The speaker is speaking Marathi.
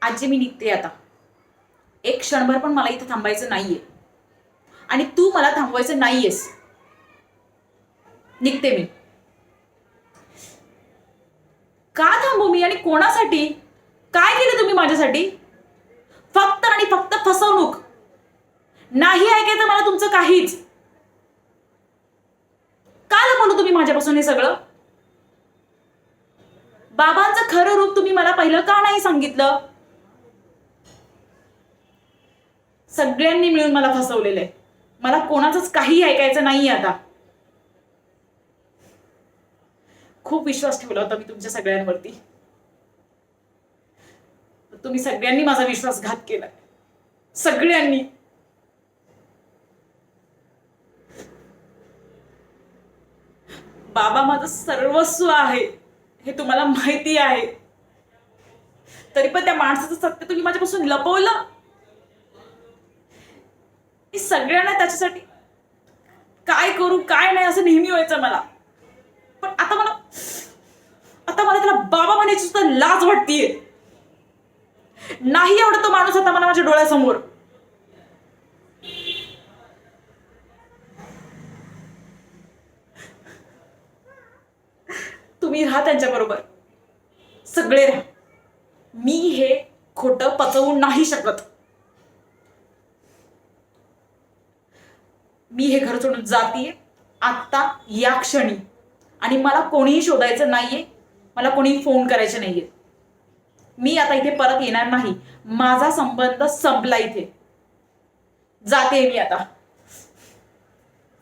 आजी मी निघते आता. एक क्षणभर पण मला इथे थांबायचं नाहीये आणि तू मला थांबवायचं नाहीयेस. निघते मी. का थांबू मी आणि कोणासाठी? काय केलं तुम्ही माझ्यासाठी? फक्त आणि फक्त फसवणूक. नाही ऐकायचं मला तुमचं काहीच. का लपवलं तुम्ही माझ्यापासून हे सगळं? बाबांचं खरं रूप तुम्ही मला पहिलं का नाही सांगितलं? सगळ्यांनी मिळून मला फसवलेलं आहे. मला कोणाचंच काही ऐकायचं नाहीये आता. खूप विश्वास ठेवला होता मी तुमच्या सगळ्यांवरती. तुम्ही सगळ्यांनी माझा विश्वासघात केलाय. सगळ्यांनी. बाबा माझं सर्वस्व आहे हे तुम्हाला माहिती आहे. तरी पण त्या माणसाचं सत्य तुम्ही माझ्यापासून लपवलं. सगळ्यांना त्याच्यासाठी काय करू काय नाही असं नेहमी व्हायचं मला. पण आता मला त्याला बाबा म्हणायची सुद्धा लाज वाटतीये. नाही एवढा तो माणूस आता मला माझ्या डोळ्यासमोर. तुम्ही राहा त्यांच्याबरोबर. सगळे राहा. मी हे खोटं पचवू नाही शकत. मी हे घर सोडून जातीये आत्ता या क्षणी. आणि मला कोणीही शोधायचं नाहीये. मला कोणी फोन करायचे नाहीये. मी आता इथे परत येणार नाही. माझा संबंध संपला इथे. जाते मी आता.